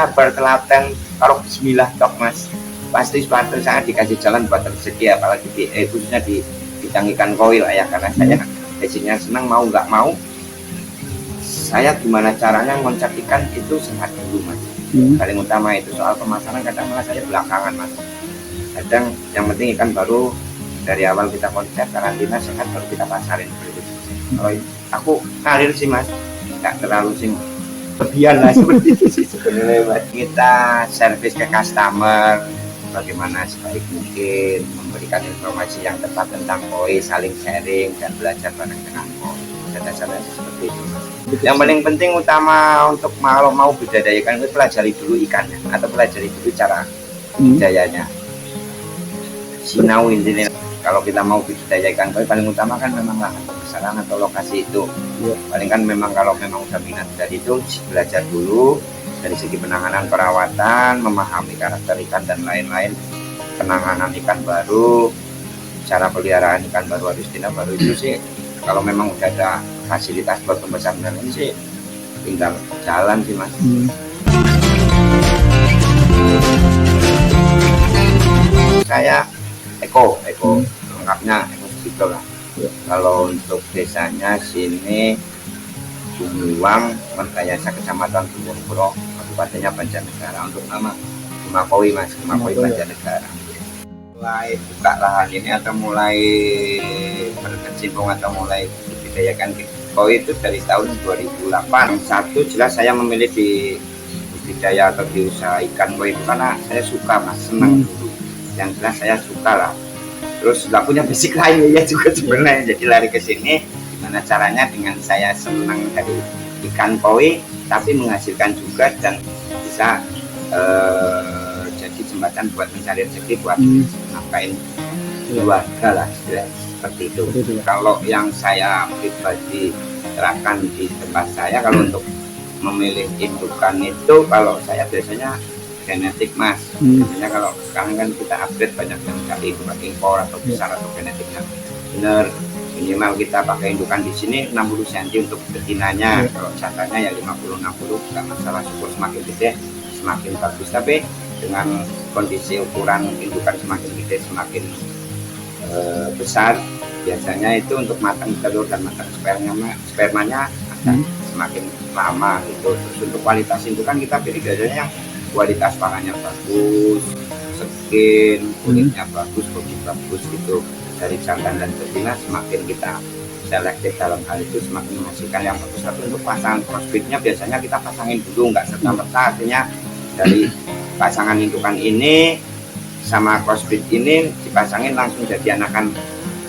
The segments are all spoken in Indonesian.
sabar telaten kalau bismillah tok mas, pasti suatu saat dikasih jalan buat rezeki, apalagi khususnya di bidang ikan koi lah ya, karena saya basicnya senang, mau nggak mau saya gimana caranya ngoncat ikan itu sehat dulu mas. Paling utama itu. Soal pemasaran kadang malah saya belakangan mas, kadang yang penting ikan baru dari awal kita konsep karantina sehat baru kita pasarin. Kalau aku karir sih mas, nggak terlalu sing lebihan lah seperti itu sih sebenarnya mas. Kita servis ke customer bagaimana sebaik mungkin, memberikan informasi yang tepat tentang koi, saling sharing dan belajar bareng dengan koi. Dasar-dasar seperti itu mas. Yang paling penting utama untuk mau budidaya ikan itu pelajari dulu ikannya atau pelajari dulu cara budidayanya. Sinau intinya. Kalau kita mau budidaya ikan koi paling utama kan memang lahan pembesaran atau lokasi itu. Paling kan memang kalau memang udah minat dari itu belajar dulu dari segi penanganan perawatan, memahami karakter ikan dan lain-lain, penanganan ikan baru, cara peliharaan ikan baru harus baru itu sih. Kalau memang udah ada fasilitas buat pembesaran ini sih tinggal jalan sih mas. Saya Eko lengkapnya Eko Sito lah. Kalau untuk desanya sini Bumuwang, Mertayasa, Kecamatan Bumuwang, Kabupatennya Banjarnegara. Untuk nama Kemakoi mas, Kemakoi Banjarnegara. Mulai buka lahan ini atau mulai berkecimpung atau mulai budidayakan koi itu dari tahun 2008. Satu jelas saya memilih di budidaya atau di usaha ikan koi itu karena saya suka mas, senang dulu. Yang jelas saya suka lah. Terus nggak punya basic lain ya juga sebenarnya, jadi lari ke sini gimana caranya dengan saya senang dari ikan koi tapi menghasilkan juga dan bisa jadi jembatan buat mencari rezeki buat ngapain keluarga lah seperti itu. Kalau yang saya pribadi terapkan di tempat saya, kalau untuk memilih indukan itu kalau saya biasanya genetik mas. Biasanya kalau sekarang kan kita upgrade banyak yang cari indukan impor atau besar atau genetiknya bener, minimal kita pakai indukan di sini 60 cm untuk betinanya. Kalau jantannya ya 50-60 nggak masalah, syukur semakin gede semakin bagus, tapi dengan kondisi ukuran indukan semakin gede semakin besar, biasanya itu untuk matang telur dan matang spermanya semakin lama gitu. Terus untuk kualitas indukan kita pilih biasanya yang kualitas pangannya bagus, skin, kulitnya bagus, bodi bagus gitu. Dari jantan dan betina semakin kita selektif dalam hal itu semakin menghasilkan yang bagus. Tapi untuk pasangan crossbreednya biasanya kita pasangin dulu, nggak serta-merta artinya dari pasangan indukan ini sama crossbreed ini dipasangin langsung jadi anakan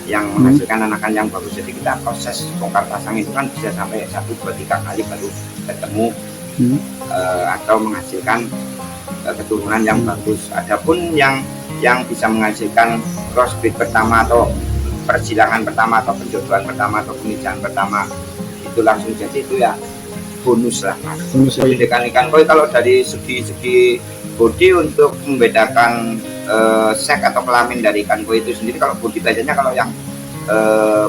yang menghasilkan anakan yang bagus. Jadi kita proses bongkar pasang itu kan bisa sampai 1, 2, 3 kali baru ketemu atau menghasilkan keturunan yang bagus. Adapun yang bisa menghasilkan crossbreed pertama atau persilangan pertama atau penjodohan pertama atau pemijahan pertama itu langsung jadi, itu ya bonus lah mas. Jadi ikan koi kalau dari segi bodi untuk membedakan seks atau kelamin dari ikan koi itu sendiri, kalau bodi biasanya kalau yang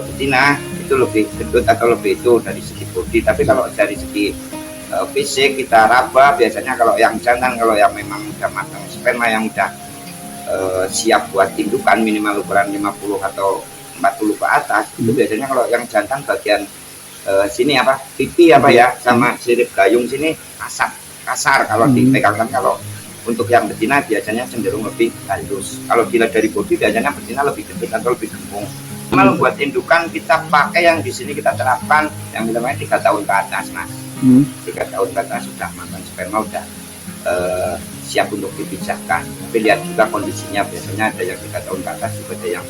betina itu lebih gendut atau lebih itu dari segi bodi, tapi kalau dari segi fisik kita raba biasanya kalau yang jantan, kalau yang memang udah matang sperma yang udah siap buat indukan minimal ukuran 50 atau 40 ke atas itu biasanya kalau yang jantan bagian sini apa pipi apa ya sama sirip gayung sini kasar kalau dipegangkan. Kalau untuk yang betina biasanya cenderung lebih halus. Kalau dilihat dari bodi biasanya betina lebih gendut atau lebih gembung. Kalau buat indukan kita pakai yang di sini kita terapkan yang namanya 3 tahun ke atas mas. 3 tahun ke atas sudah matang sperma, udah siap untuk dipijahkan. Tapi lihat juga kondisinya, biasanya ada yang 3 tahun ke atas juga ada yang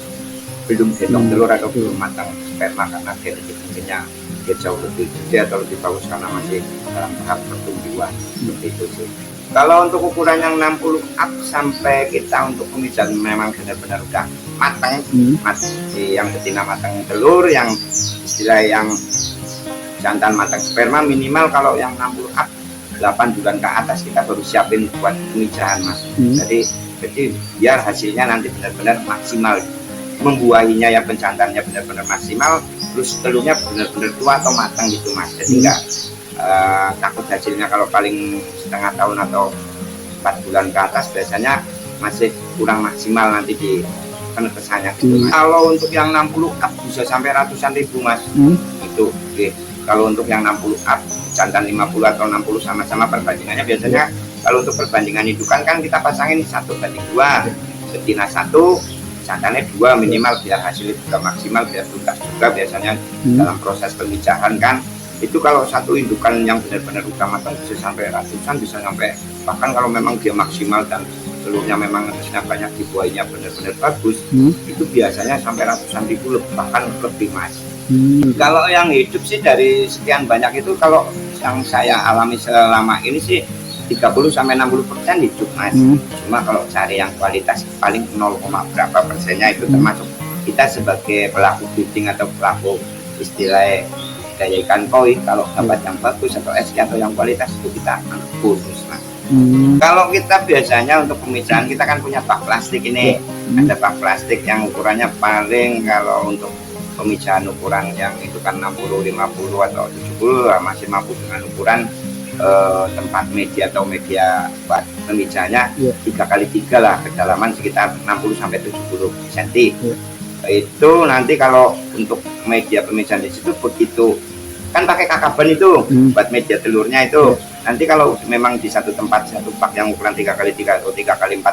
belum gendong telur atau belum matang sperma karena genetiknya dia jauh lebih gede atau lebih bagus karena masih dalam tahap pertumbuhan. Seperti itu sih. Kalau untuk ukuran yang 60 up sampai kita untuk pemijahan memang benar-benar udah matang, yang betina matang telur, yang istilah yang jantan matang sperma, minimal kalau yang 60 up 8 bulan ke atas kita baru siapin buat pemijahan mas. Jadi biar hasilnya nanti benar-benar maksimal, membuahinya ya penjantannya benar-benar maksimal, terus telurnya benar-benar tua atau matang gitu mas. Jadi enggak takut hasilnya kalau paling setengah tahun atau 4 bulan ke atas biasanya masih kurang maksimal nanti di penetesannya gitu. Kalau untuk yang 60 up bisa sampai ratusan ribu mas. Itu kalau untuk yang 60 up jantan 50 atau 60 sama-sama perbandingannya biasanya kalau untuk perbandingan indukan kan kita pasangin 1:2, betina 1, jantannya 2 minimal biar hasilnya juga maksimal, biar tuntas juga biasanya dalam proses pemijahan kan. Itu kalau satu indukan yang benar-benar udah matang bisa sampai ratusan, bisa sampai bahkan kalau memang dia maksimal dan telurnya memang hasilnya banyak, dibuainya benar-benar bagus, itu biasanya sampai ratusan ribu bahkan lebih mas. Kalau yang hidup sih dari sekian banyak itu kalau yang saya alami selama ini sih 30-60% hidup mas. Cuma kalau cari yang kualitas paling 0, berapa persennya itu termasuk kita sebagai pelaku breeding atau pelaku istilah daya ikan koi, kalau dapat yang bagus atau SK atau yang kualitas itu kita bonus mas. Kalau kita biasanya untuk pemisahan kita kan punya bak plastik ini, ada bak plastik yang ukurannya paling kalau untuk pemisahan ukuran yang itu kan 60, 50 atau 70 masih mampu dengan ukuran tempat media atau media buat pemisahannya 3x3 lah, kedalaman sekitar 60-70 cm. Itu nanti kalau untuk media pemisahan di situ begitu kan pakai kakaban itu buat media telurnya itu. Nanti kalau memang di satu tempat satu bak yang ukuran 3x3 atau 3x4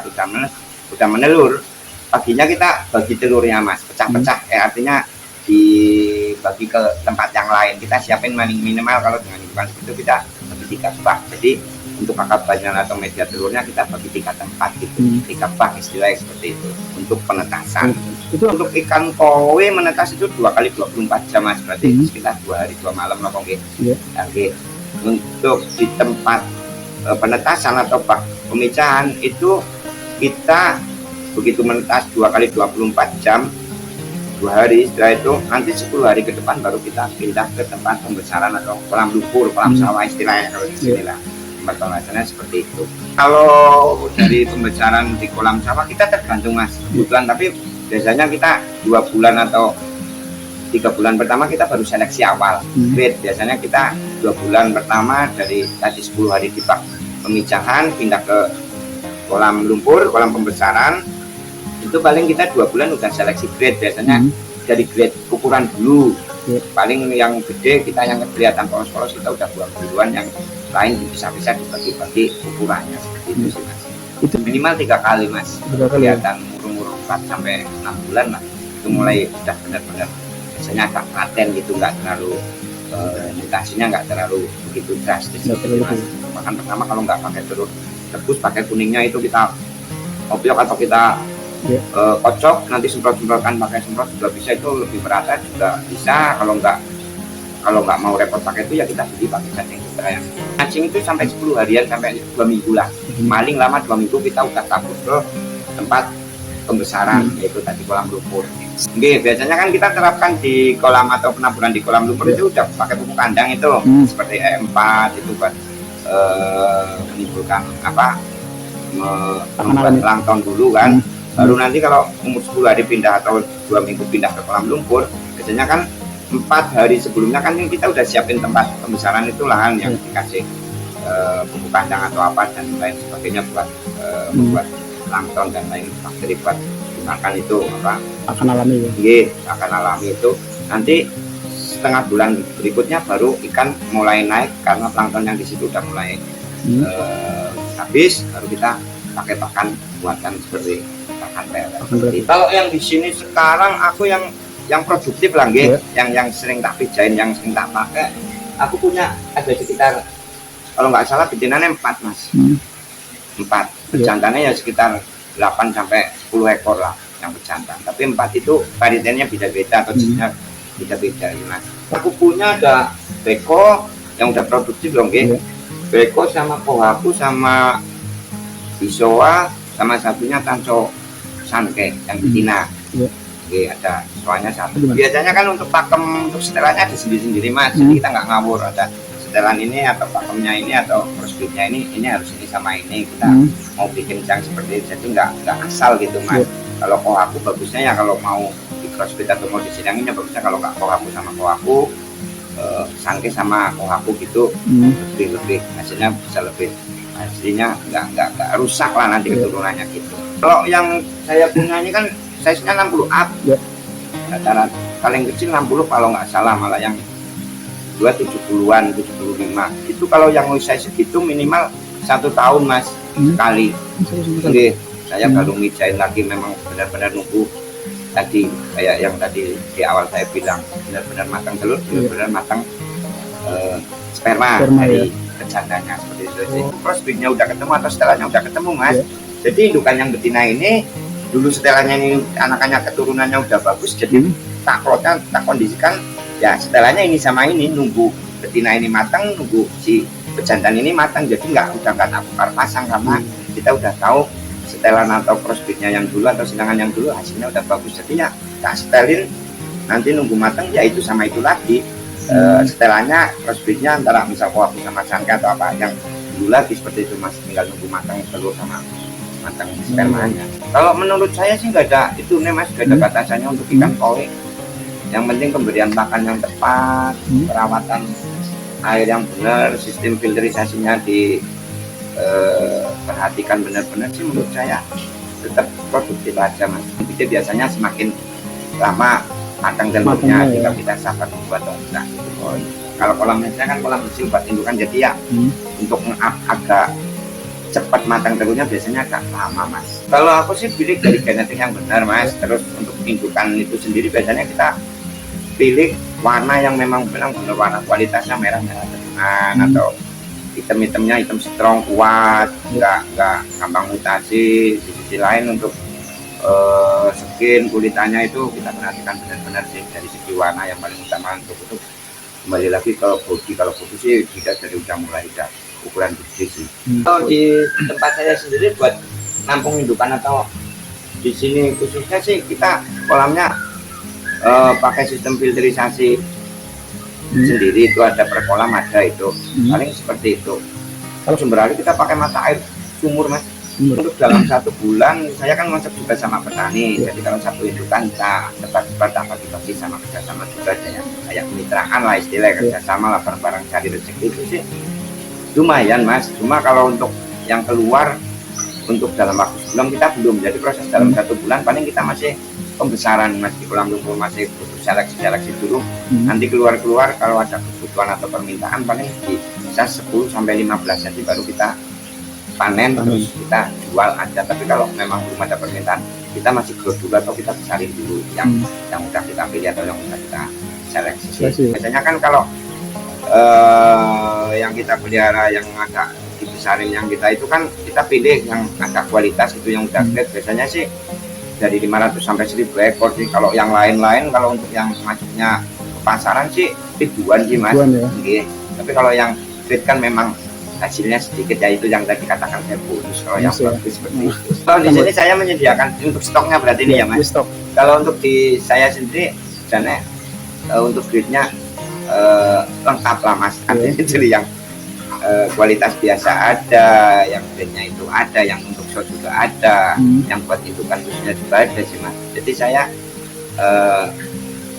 udah menelur, paginya kita bagi telurnya mas, pecah-pecah, artinya dibagi ke tempat yang lain. Kita siapin minimal kalau dengan indukan seperti kita bagi 3 bak. Jadi untuk kakabannya atau media telurnya kita bagi 3 tempat gitu, 3 bak istilahnya seperti itu untuk penetasan. Itu untuk ikan koi menetas itu 2x24 jam mas, berarti sekitar 2 hari 2 malam lah kok. Untuk di tempat penetasan atau bak pemisahan itu kita begitu menetas 2x24 jam 2 hari, setelah itu nanti 10 hari ke depan baru kita pindah ke tempat pembesaran atau kolam lumpur, kolam sawah istilahnya kalau di sini lah. Tempat pembesarannya seperti itu. Kalau dari pembesaran di kolam sawah kita tergantung mas kebutuhan, tapi biasanya kita 2 bulan atau 3 bulan pertama kita baru seleksi awal grade. Biasanya kita 2 bulan pertama dari tadi 10 hari di bak pemijahan pindah ke kolam lumpur, kolam pembesaran, itu paling kita 2 bulan udah seleksi grade. Biasanya dari grade ukuran dulu, paling yang gede kita yang kelihatan polos-polos kita udah buang duluan, yang lain bisa-bisa dibagi-bagi ukurannya seperti itu sih mas. Itu minimal 3 kali mas, kelihatan umur 4-6 bulan lah itu mulai udah benar-benar biasanya agak paten gitu, nggak terlalu mutasinya nggak terlalu begitu drastis gitu, mas. Bahkan pertama kalau nggak pakai telur rebus, pakai kuningnya itu kita opiok atau kita kocok, nanti semprot-semprotkan pakai semprot juga bisa, itu lebih merata juga bisa. Kalau nggak mau repot pakai itu ya kita beli pakai cacing sutra yang cacing itu sampai 10 harian sampai 2 minggu lah, paling lama 2 minggu kita udah tabur ke tempat pembesaran yaitu tadi kolam lumpur. Biasanya kan kita terapkan di kolam atau penaburan di kolam lumpur itu udah pakai pupuk kandang itu seperti E4 itu buat menimbulkan apa membuat plankton dulu kan. Baru nanti kalau umur 10 hari pindah atau 2 minggu pindah ke kolam lumpur, biasanya kan 4 hari sebelumnya kan kita udah siapin tempat pembesaran itu, lahan yang dikasih pupuk kandang atau apa dan lain sebagainya buat membuat plankton dan lain bakteri buat gunakan itu apa akan alami akan alami itu. Nanti setengah bulan berikutnya baru ikan mulai naik karena plankton yang di situ udah mulai habis, baru kita pakai pakan buatan seperti pakan pelet. Kalau yang di sini sekarang aku yang produktif lah yang sering tak pijain, yang sering tak pakai, aku punya ada sekitar kalau nggak salah betinanya 4 mas, 4 pejantannya ya sekitar 8-10 ekor lah yang pejantan, tapi 4 itu varietasnya beda-beda atau jenisnya beda-beda mas. Aku punya ada beko yang udah produktif loh beko sama kohaku sama bisoa sama satunya tanco sanke yang betina. Ada soalnya satu. Biasanya kan untuk pakem untuk setelannya ada sendiri-sendiri mas, jadi kita nggak ngawur, ada setelan ini atau pakemnya ini atau crossfitnya ini harus ini sama ini, kita mau bikin yang seperti itu, jadi nggak asal gitu mas. Kalau kohaku bagusnya ya kalau mau di crossfit atau mau disidangin ya bagusnya kalau nggak kohaku sama kohaku, sangke sama kohaku gitu, lebih hasilnya bisa lebih aslinya nggak rusak lah nanti keturunannya gitu. Kalau yang saya punya ini kan size-nya 60 up ya. Rata-rata paling kecil 60 kalau nggak salah, malah yang 70-an 75 itu. Kalau yang size segitu minimal 1 tahun mas sekali. Oke, saya kalau ngijain lagi memang benar-benar nunggu tadi kayak yang tadi di awal saya bilang, benar-benar matang telur, benar-benar matang sperma dari bejananya seperti itu sih. Crossbreednya udah ketemu atau setelahnya udah ketemu mas. Jadi indukan yang betina ini dulu setelahnya ini anakannya keturunannya udah bagus, jadi tak kondisikan ya setelahnya ini sama ini, nunggu betina ini matang, nunggu si pejantan ini matang. Jadi udah nggak tukar pasang karena kita udah tahu setelan atau crossbreednya yang dulu atau silangan yang dulu hasilnya udah bagus. Jadi ya tak setelin, nanti nunggu matang ya itu sama itu lagi. Setelannya crossbreednya antara misal koapu sama sangka atau apa yang dulu lagi seperti itu mas, tinggal nunggu matang telur sama matang spermanya. Kalau menurut saya sih nggak ada itu nih mas, nggak ada batasannya untuk ikan koi. Yang penting pemberian makan yang tepat, perawatan air yang benar, sistem filterisasinya perhatikan benar-benar sih menurut saya tetap produktif aja mas. Jadi biasanya semakin lama matang telurnya jika kita sabar buat enggak gitu. Kalau kolam saya kan kolam kecil buat indukan, jadi ya untuk agak cepat matang telurnya biasanya agak lama mas. Kalau aku sih pilih dari genetik yang benar mas. Terus untuk indukan itu sendiri biasanya kita pilih warna yang memang benar warna kualitasnya merah-merah terang atau hitam-hitamnya hitam strong kuat, nggak gampang mutasi. Di sisi lain untuk skin kulitannya itu kita perhatikan benar-benar sih dari segi warna yang paling utama. Untuk itu kembali lagi ke bodi, kalau bodi sih tidak dari udah mulai udah ukuran gede sih. Kalau di tempat saya sendiri buat nampung indukan atau di sini khususnya sih kita kolamnya pakai sistem filterisasi sendiri, itu ada per kolam ada itu paling seperti itu. Kalau sumber air kita pakai mata air sumur mas. Untuk dalam 1 bulan saya kan ngonsep juga sama petani, jadi kalau satu indukan kita dapat bagi sama kerjasama juga ya, kayak kemitraan lah istilahnya, kerjasama lah bareng-bareng cari rezeki itu sih lumayan mas. Cuma kalau untuk yang keluar untuk dalam waktu sebelum kita belum, jadi proses dalam 1 bulan paling kita masih pembesaran mas di kolam lumpur, masih butuh seleksi dulu. Nanti keluar kalau ada kebutuhan atau permintaan paling bisa 10 sampai 15 jadi baru kita panen terus kita jual aja. Tapi kalau memang belum ada permintaan kita masih grow dulu atau kita besarin dulu yang udah kita pilih atau yang udah kita seleksi. Biasanya kan kalau yang kita pelihara yang agak dibesarin yang kita itu kan kita pilih yang agak kualitas itu yang udah grade. Biasanya sih dari 500 sampai 1000 ekor sih. Kalau yang lain-lain kalau untuk yang masuknya ke pasaran sih ribuan sih mas. Ya. Tapi kalau yang grade kan memang hasilnya sedikit, ya itu yang tadi katakan saya bonus. Kalau yang bagus seperti itu. Kalau di sini saya menyediakan untuk stoknya berarti ini ya mas. Kalau untuk di saya sendiri sebenarnya untuk grade-nya lengkap lah mas. Artinya jadi yang kualitas biasa ada, yang grade-nya itu ada, yang untuk show juga ada, yang buat indukan khususnya juga ada sih mas. Jadi saya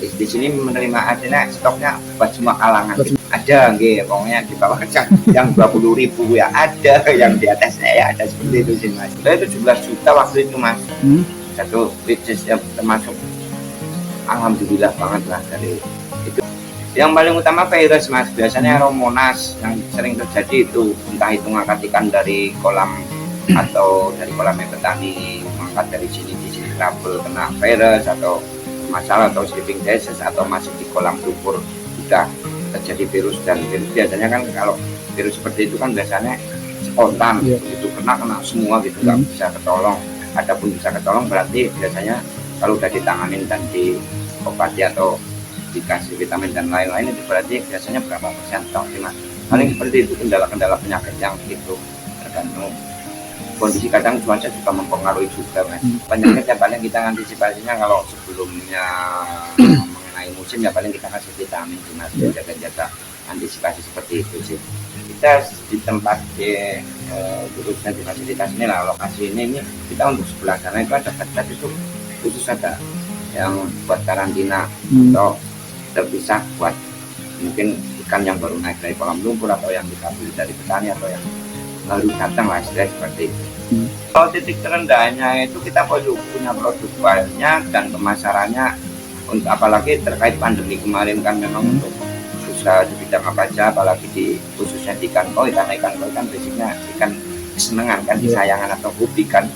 di sini menerima adanya stoknya buat semua kalangan. Ada nggih, pokoknya di bawah yang 20.000 ya ada, yang di atasnya ya ada, seperti itu sih mas. Saya 17 juta waktu itu mas. Satu bisnis yang termasuk alhamdulillah banget lah dari itu. Yang paling utama virus mas, biasanya romonas yang sering terjadi itu, entah itu ngangkat ikan dari kolam atau dari kolam petani, mengangkat dari sini di sini trouble kena virus atau masalah atau sleeping disease, atau masih di kolam lumpur sudah terjadi virus. Dan virus biasanya kan kalau virus seperti itu kan biasanya spontan, itu kena semua gitu, nggak bisa ketolong. Adapun bisa ketolong berarti biasanya kalau udah ditanganin dan diobati atau dikasih vitamin dan lain-lain, itu berarti biasanya berapa persen toh sih mas. Paling seperti itu kendala-kendala penyakit yang itu tergantung kondisi, kadang cuaca juga mempengaruhi juga mas. Penyakit yang paling kita antisipasinya kalau sebelumnya mengenai musim ya paling kita kasih vitamin sih mas, jaga-jaga antisipasi seperti itu sih. Kita di tempat khususnya di fasilitas ini lah, lokasi ini kita untuk sebelah sana itu ada tempat itu khusus ada yang buat karantina atau terpisah buat mungkin ikan yang baru naik dari kolam lumpur atau yang kita beli dari petani atau yang baru datang lah istilahnya seperti itu. Kalau titik terendahnya itu kita perlu punya produk banyak dan pemasarannya, untuk apalagi terkait pandemi kemarin kan memang untuk usaha di bidang apa aja, apalagi di khususnya di ikan koi, karena ikan koi kan basicnya ikan kesenangan kan, kesayangan atau hobi kan.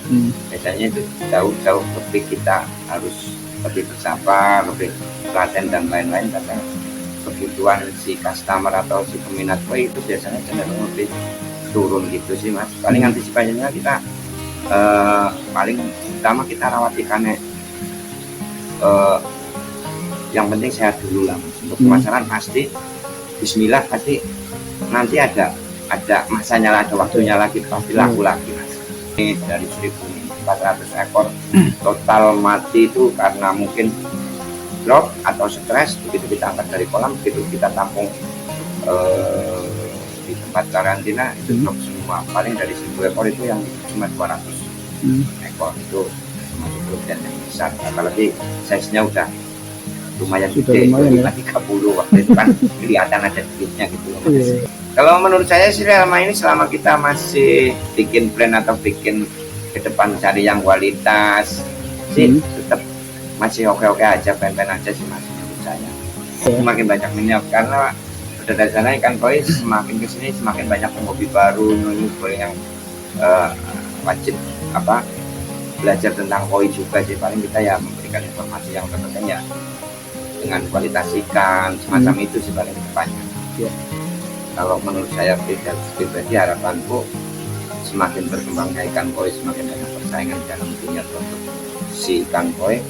Biasanya itu jauh-jauh lebih kita harus lebih bersabar, lebih telaten dan lain-lain, karena kebutuhan si customer atau si peminat koi itu biasanya cenderung lebih turun gitu sih mas. Paling antisipasinya kita paling utama kita rawat ikannya, yang penting sehat dulu lah mas. Untuk pemasaran pasti bismillah, pasti nanti ada masanya lah, ada waktunya lagi, pasti laku lagi mas. Ini dari 1.400 ekor total mati itu karena mungkin drop atau stres, begitu kita angkat dari kolam, begitu kita tampung di tempat karantina itu drop semua. Paling dari 1.000 ekor itu yang cuma 200 ekor, itu termasuk kerugian yang besar, apalagi size-nya udah lumayan gede, 30 waktu itu kan kelihatan ada duitnya gitu loh. Kalau menurut saya sih selama kita masih bikin brand atau bikin ke depan cari yang kualitas sih tetap masih oke-oke aja, pen-pen aja sih mas menurut saya. Semakin banyak minyak, karena dari sana ikan koi semakin kesini semakin banyak hobi baru, nyoba yang wajib belajar tentang koi juga sih. Paling kita ya memberikan informasi yang terpenting ya dengan kualitas ikan semacam itu sih paling depannya. Kalau menurut saya pribadi, harapanku semakin berkembangnya ikan koi, semakin banyak persaingan dalam dunia produk si ikan koi.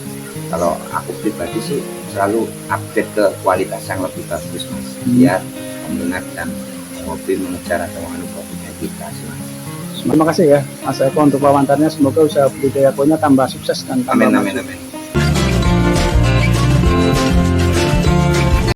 Kalau aku pribadi sih selalu update ke kualitas yang lebih bagus mas, biar peminat dan hobi mengejar atau produknya kita sih mas. Terima kasih ya Mas Eko untuk wawancaranya, semoga usaha budidaya koinya tambah sukses dan tambah amin.